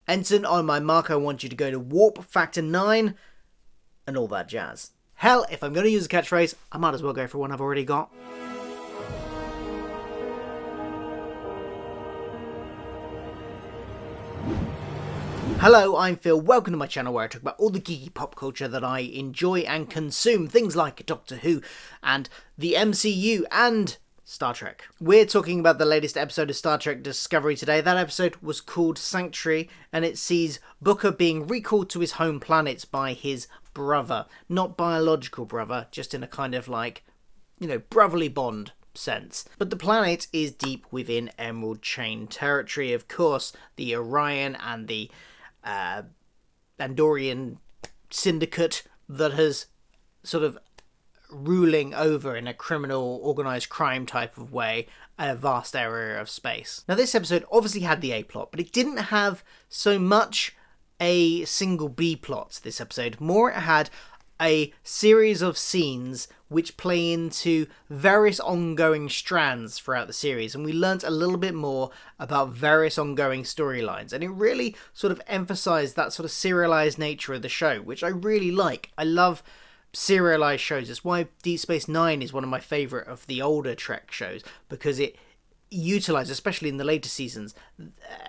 Ensign, on my mark, I want you to go to warp factor 9 and all that jazz. Hell, if I'm going to use a catchphrase, I might as well go for one I've already got. Hello, I'm Phil. Welcome to my channel where I talk about all the geeky pop culture that I enjoy and consume. Things like Doctor Who and the MCU and Star Trek. We're talking about the latest episode of Star Trek Discovery today. That episode was called Sanctuary, and it sees Booker being recalled to his home planet by his brother. Not biological brother, just in a kind of like, brotherly bond sense. But the planet is deep within Emerald Chain territory. Of course, the Orion and the Andorian syndicate that has sort of ruling over in a criminal organised crime type of way a vast area of space. Now this episode obviously had the A plot, but it didn't have so much a single B plot this episode. More, it had a series of scenes which play into various ongoing strands throughout the series, and we learnt a little bit more about various ongoing storylines, and it really sort of emphasised that sort of serialised nature of the show, which I really like. I love serialised shows. It's why Deep Space Nine is one of my favourite of the older Trek shows, because it utilised, especially in the later seasons,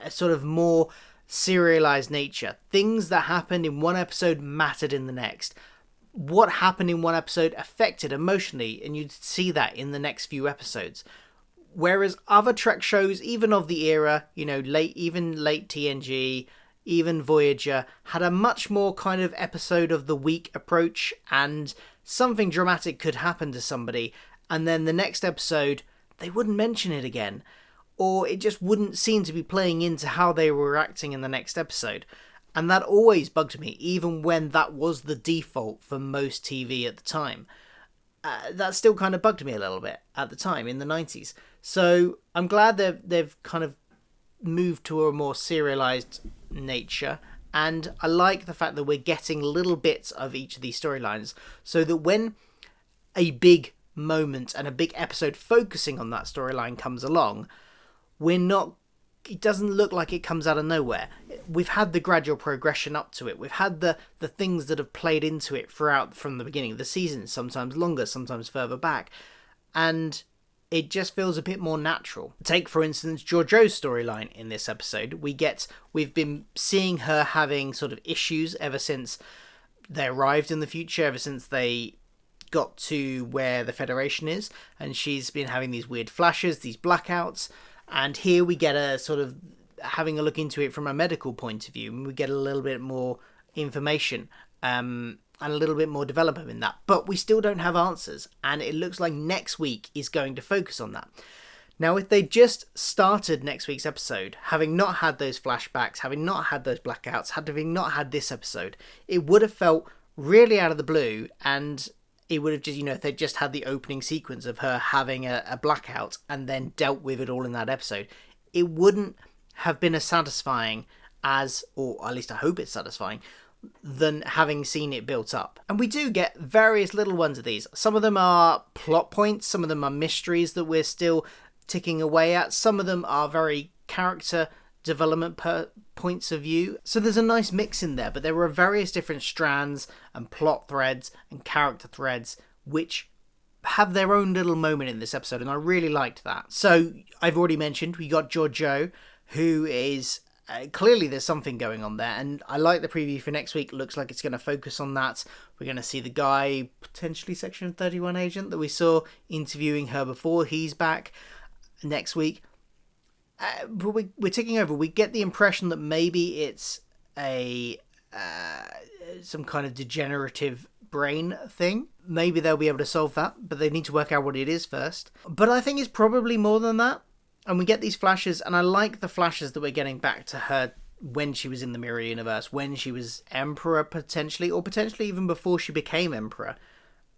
a sort of more serialised nature. Things that happened in one episode mattered in the next. What happened in one episode affected emotionally, and you'd see that in the next few episodes. Whereas other Trek shows, even of the era, late TNG, even Voyager, had a much more kind of episode of the week approach, and something dramatic could happen to somebody, and then the next episode, they wouldn't mention it again, or it just wouldn't seem to be playing into how they were acting in the next episode. And that always bugged me, even when that was the default for most TV at the time. That still kind of bugged me a little bit at the time, in the 90s. So I'm glad they've kind of moved to a more serialised nature. And I like the fact that we're getting little bits of each of these storylines, so that when a big moment and a big episode focusing on that storyline comes along, it doesn't look like it comes out of nowhere. We've had the gradual progression up to it. We've had the things that have played into it throughout from the beginning of the season, sometimes longer, sometimes further back. And it just feels a bit more natural. Take, for instance, Georgiou's storyline in this episode. We've been seeing her having sort of issues ever since they arrived in the future, ever since they got to where the Federation is. And she's been having these weird flashes, these blackouts. And here we get a sort of having a look into it from a medical point of view, and we get a little bit more information and a little bit more development in that. But we still don't have answers, and it looks like next week is going to focus on that. Now, if they just started next week's episode, having not had those flashbacks, having not had those blackouts, having not had this episode, it would have felt really out of the blue, and it would have just, if they just had the opening sequence of her having a blackout and then dealt with it all in that episode, it wouldn't have been as satisfying as, or at least I hope it's satisfying, than having seen it built up. And we do get various little ones of these. Some of them are plot points, some of them are mysteries that we're still ticking away at, some of them are very character development points of view. So there's a nice mix in there, but there are various different strands and plot threads and character threads which have their own little moment in this episode, and I really liked that. So I've already mentioned we got Georgiou, who is clearly there's something going on there, and I like the preview for next week. It looks like it's going to focus on that. We're going to see the guy, potentially Section 31 agent that we saw interviewing her before. He's back next week. But we're ticking over. We get the impression that maybe it's some kind of degenerative brain thing. Maybe they'll be able to solve that, but they need to work out what it is first. But I think it's probably more than that. And we get these flashes, and I like the flashes that we're getting back to her when she was in the Mirror Universe, when she was Emperor potentially, or potentially even before she became Emperor.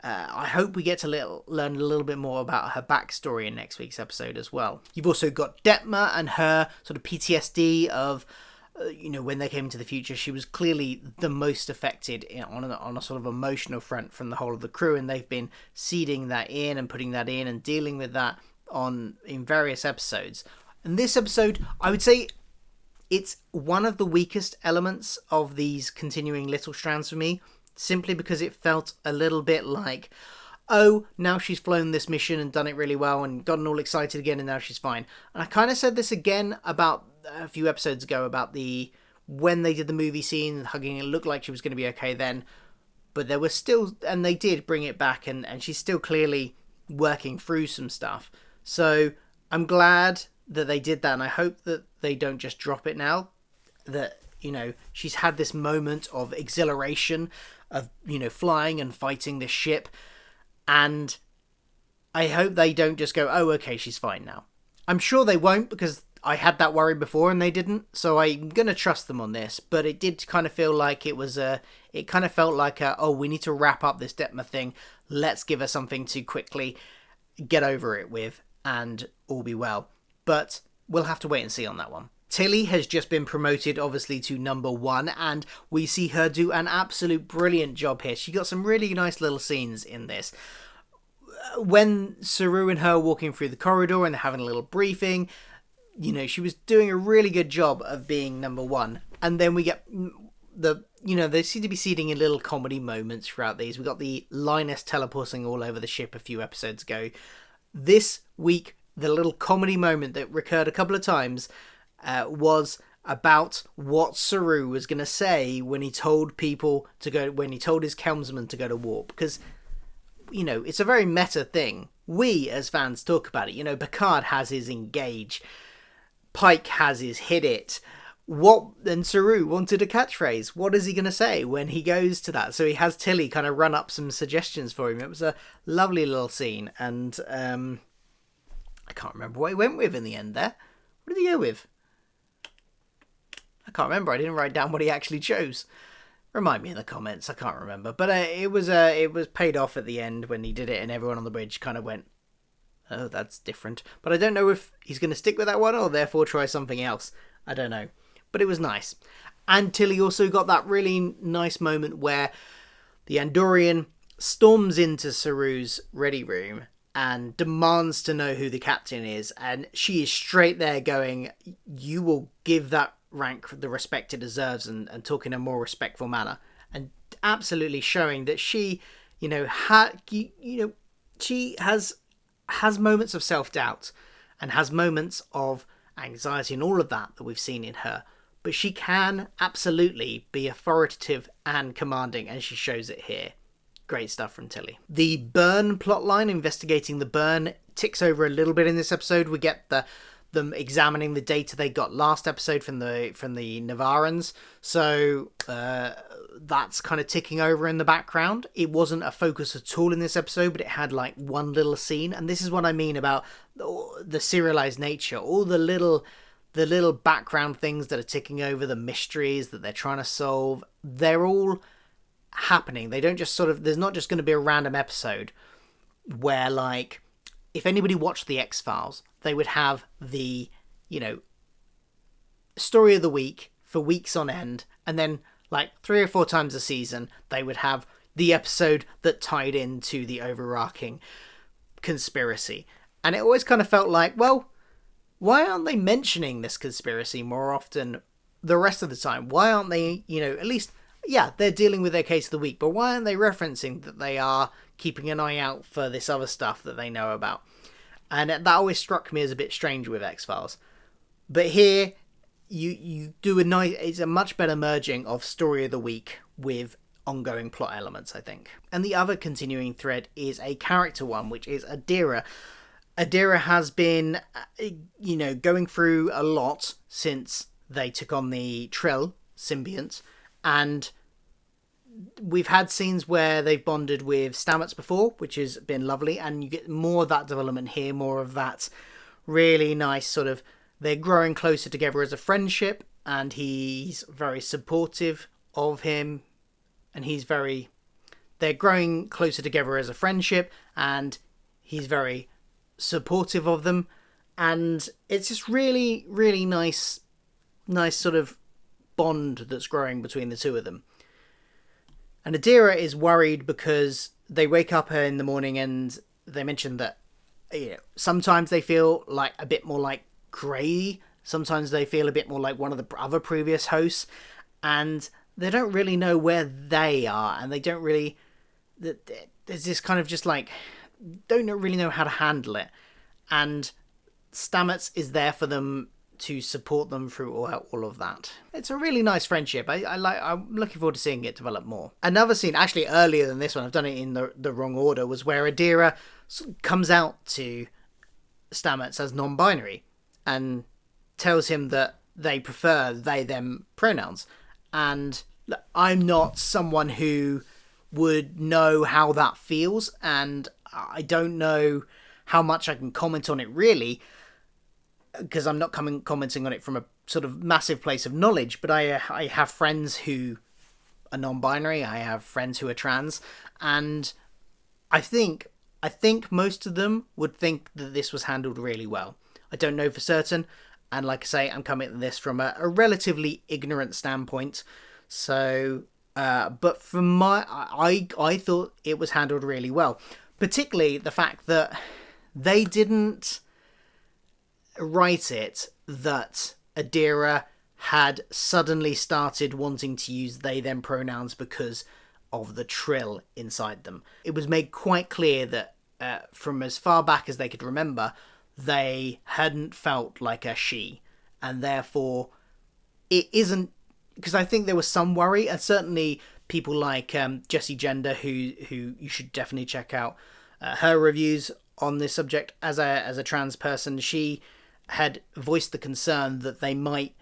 I hope we get to learn a little bit more about her backstory in next week's episode as well. You've also got Detmer and her sort of PTSD of, when they came into the future, she was clearly the most affected on a sort of emotional front from the whole of the crew, and they've been seeding that in and putting that in and dealing with that in various episodes. And this episode, I would say, It's one of the weakest elements of these continuing little strands for me, simply because it felt a little bit like, oh, now she's flown this mission and done it really well and gotten all excited again and now she's fine. And I kind of said this again about a few episodes ago about when they did the movie scene and hugging, it looked like she was going to be okay then. But there was still, and they did bring it back, and she's still clearly working through some stuff. So I'm glad that they did that, and I hope that they don't just drop it now. That, she's had this moment of exhilaration of, flying and fighting this ship. And I hope they don't just go, oh, okay, she's fine now. I'm sure they won't, because I had that worry before and they didn't. So I'm going to trust them on this. But it did kind of feel like it kind of felt like, we need to wrap up this Detmer thing. Let's give her something to quickly get over it with and all be well. But we'll have to wait and see on that one. Tilly has just been promoted, obviously, to number 1, and we see her do an absolute brilliant job here. She got some really nice little scenes in this. When Saru and her are walking through the corridor and they're having a little briefing, she was doing a really good job of being number 1. And then we get they seem to be seeding in little comedy moments throughout these. We got the Linus teleporting all over the ship a few episodes ago. This week, the little comedy moment that recurred a couple of times was about what Saru was going to say when he told his helmsman to go to warp. Because, it's a very meta thing. We, as fans, talk about it. Picard has his engage. Pike has his hit it. And Saru wanted a catchphrase. What is he going to say when he goes to that? So he has Tilly kind of run up some suggestions for him. It was a lovely little scene. And I can't remember what he went with in the end there. What did he go with? I can't remember. I didn't write down what he actually chose. Remind me in the comments. I can't remember. But it was paid off at the end when he did it, and everyone on the bridge kind of went, oh, that's different. But I don't know if he's going to stick with that one or therefore try something else. I don't know. But it was nice. And Tilly also got that really nice moment where the Andorian storms into Saru's ready room and demands to know who the captain is. And she is straight there going, you will give that rank the respect it deserves, and talk in a more respectful manner. And absolutely showing that she, she has moments of self-doubt and has moments of anxiety and all of that we've seen in her. But she can absolutely be authoritative and commanding, and she shows it here. Great stuff from Tilly. The Burn plotline, investigating the Burn, ticks over a little bit in this episode. We get them examining the data they got last episode from the Navarans. So that's kind of ticking over in the background. It wasn't a focus at all in this episode, but it had like one little scene. And this is what I mean about the serialized nature. All the little background things that are ticking over, the mysteries that they're trying to solve, they're all happening. They don't just there's not just going to be a random episode where, like, if anybody watched the X-Files, they would have the, story of the week for weeks on end, and then like 3 or 4 times a season, they would have the episode that tied into the overarching conspiracy. And it always kind of felt like, well, why aren't they mentioning this conspiracy more often the rest of the time? Why aren't they, at least, yeah, they're dealing with their case of the week, but why aren't they referencing that they are keeping an eye out for this other stuff that they know about? And that always struck me as a bit strange with X-Files. But here, you do it's a much better merging of story of the week with ongoing plot elements, I think. And the other continuing thread is a character one, which is Adira. Adira has been, going through a lot since they took on the Trill symbiont, and we've had scenes where they've bonded with Stamets before, which has been lovely, and you get more of that development here, more of that really nice sort of, they're growing closer together as a friendship, and he's very supportive of him, and they're growing closer together as a friendship, and he's very supportive of them, and it's just really, really nice sort of bond that's growing between the two of them. And Adira is worried because they wake up in the morning and they mention that sometimes they feel like a bit more like grey Sometimes they feel a bit more like one of the other previous hosts, and they don't really know where they are, and they don't really... There's this kind of just like... don't really know how to handle it. And Stamets is there for them to support them through all of that. It's a really nice friendship. I'm looking forward to seeing it develop more. Another scene, actually earlier than this one, I've done it in the wrong order, was where Adira comes out to Stamets as non-binary and tells him that they prefer they/them pronouns. And I'm not someone who would know how that feels, and I don't know how much I can comment on it really, because I'm not commenting on it from a sort of massive place of knowledge, but I have friends who are non-binary, I have friends who are trans, and I think most of them would think that this was handled really well. I don't know for certain, and like I say, I'm coming at this from a relatively ignorant standpoint, so... but from I thought it was handled really well. Particularly the fact that they didn't write it that Adira had suddenly started wanting to use they/them pronouns because of the trill inside them. It was made quite clear that from as far back as they could remember, they hadn't felt like a she, and therefore it isn't... because I think there was some worry, and certainly people like Jessie Gender, who you should definitely check out her reviews on this subject as a trans person. She had voiced the concern that they might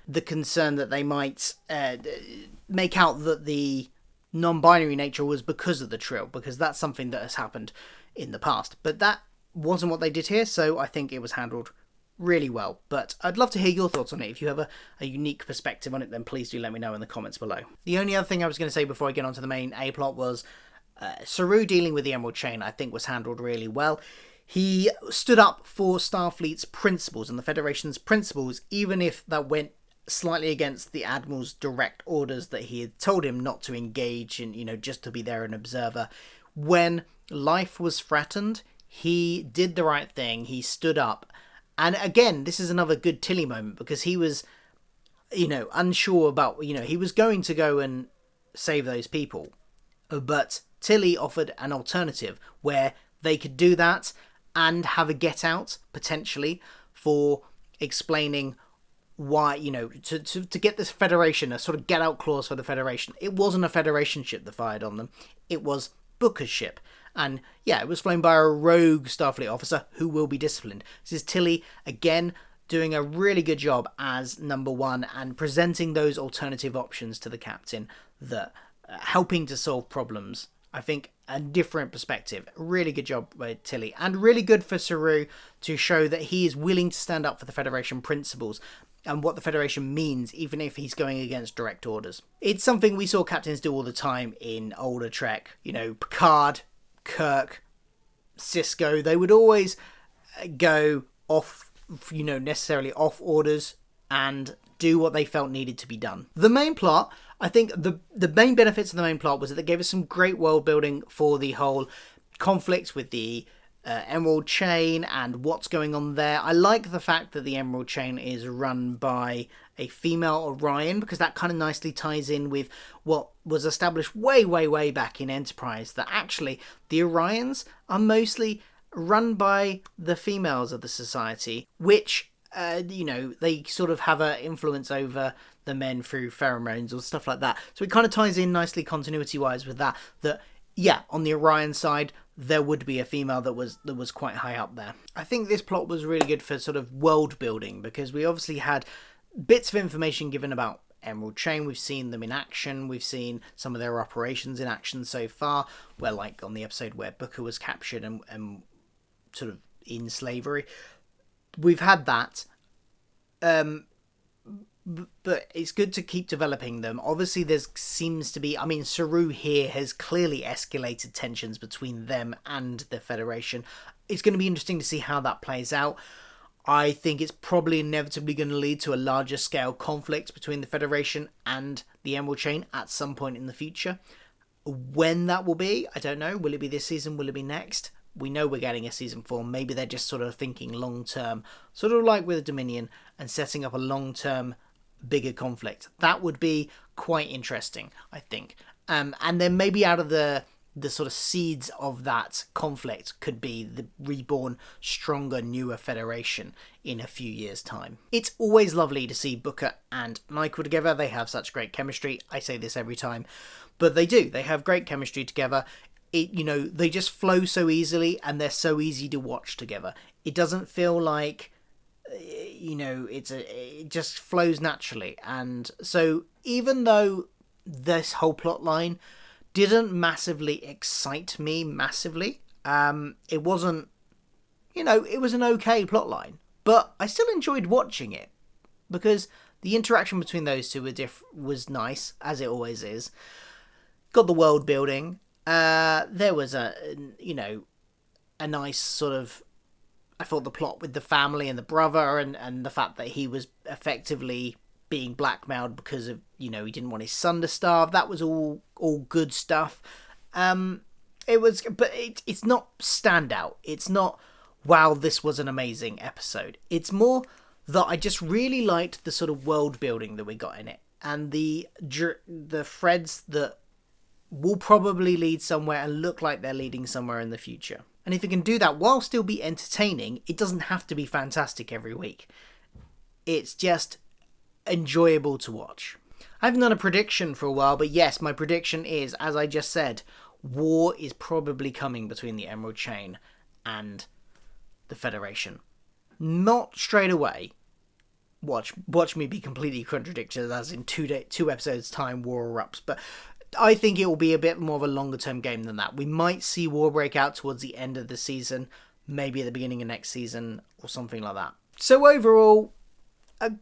make out that the non-binary nature was because of the trill, because that's something that has happened in the past. But that wasn't what they did here, so I think it was handled really well. But I'd love to hear your thoughts on it. If you have a unique perspective on it, then please do let me know in the comments below. The only other thing I was going to say before I get on to the main A-plot was Saru dealing with the Emerald Chain, I think was handled really well. He stood up for Starfleet's principles and the Federation's principles, even if that went slightly against the Admiral's direct orders that he had told him not to engage in, just to be there an observer. When life was threatened, he did the right thing. He stood up. And again, this is another good Tilly moment, because he was, unsure about, he was going to go and save those people. But Tilly offered an alternative where they could do that and have a get out, potentially, for explaining why, to get this Federation, a sort of get out clause for the Federation. It wasn't a Federation ship that fired on them. It was Booker's ship. And yeah, it was flown by a rogue Starfleet officer who will be disciplined. This is Tilly, again, doing a really good job as number one and presenting those alternative options to the captain, that helping to solve problems. I think a different perspective. Really good job by Tilly. And really good for Saru to show that he is willing to stand up for the Federation principles and what the Federation means, even if he's going against direct orders. It's something we saw captains do all the time in older Trek. Picard, Kirk, Sisko, they would always go off, necessarily off orders and do what they felt needed to be done. The main plot, I think the main benefits of the main plot was that they gave us some great world building for the whole conflict with the Emerald Chain and what's going on there. I like the fact that the Emerald Chain is run by a female Orion, because that kind of nicely ties in with what was established way, way, way back in Enterprise, that actually the Orions are mostly run by the females of the society, which, they sort of have an influence over the men through pheromones or stuff like that. So it kind of ties in nicely continuity-wise with that, yeah, on the Orion side, there would be a female that was quite high up there. I think this plot was really good for sort of world building, because we obviously had bits of information given about Emerald Chain. We've seen them in action. We've seen some of their operations in action so far, where, like on the episode where Booker was captured and sort of in slavery. We've had that. But it's good to keep developing them. Obviously, there seems to be... Saru here has clearly escalated tensions between them and the Federation. It's going to be interesting to see how that plays out. I think it's probably inevitably going to lead to a larger scale conflict between the Federation and the Emerald Chain at some point in the future. When that will be, I don't know. Will it be this season? Will it be next? we know we're getting a season 4. Maybe they're just sort of thinking long term, sort of like with Dominion, and setting up a long term bigger conflict. That would be quite interesting, I think. And then maybe out of the sort of seeds of that conflict could be the reborn, stronger, newer Federation in a few years' time. It's always lovely to see Booker and Michael together. They have such great chemistry. I say this every time, but they do. They have great chemistry together. They just flow so easily, and they're so easy to watch together. It doesn't feel like, it just flows naturally. And so even though this whole plot line didn't massively excite me massively, it wasn't, it was an okay plot line, but I still enjoyed watching it because the interaction between those two was nice, as it always is. Got the world building. There was a nice sort of, I thought the plot with the family and the brother and the fact that he was effectively being blackmailed because of, he didn't want his son to starve. That was all good stuff. It's not standout. It's not, wow, this was an amazing episode. It's more that I just really liked the sort of world building that we got in it, and the threads that will probably lead somewhere and look like they're leading somewhere in the future. And if it can do that while still be entertaining, it doesn't have to be fantastic every week. It's just enjoyable to watch. I haven't done a prediction for a while, but yes, my prediction is, as I just said, war is probably coming between the Emerald Chain and the Federation. Not straight away. Watch me be completely contradicted, as in 2 episodes time war erupts, but I think it will be a bit more of a longer term game than that. We might see war break out towards the end of the season, maybe at the beginning of next season or something like that. So overall, a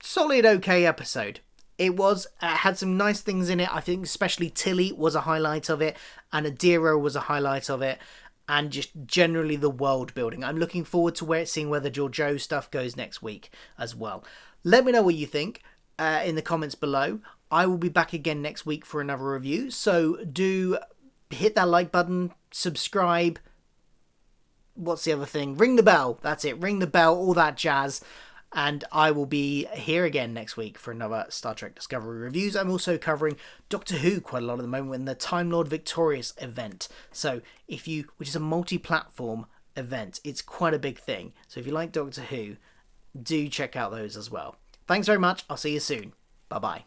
solid okay episode. It was had some nice things in it. I think especially Tilly was a highlight of it, and Adira was a highlight of it, and just generally the world building. I'm looking forward to seeing where the Georgiou stuff goes next week as well. Let me know what you think in the comments below. I will be back again next week for another review, so do hit that like button, subscribe. What's the other thing? Ring the bell. That's it. Ring the bell, all that jazz. And I will be here again next week for another Star Trek Discovery reviews. I'm also covering Doctor Who quite a lot at the moment in the Time Lord Victorious event. So which is a multi-platform event, it's quite a big thing. So if you like Doctor Who, do check out those as well. Thanks very much. I'll see you soon. Bye-bye.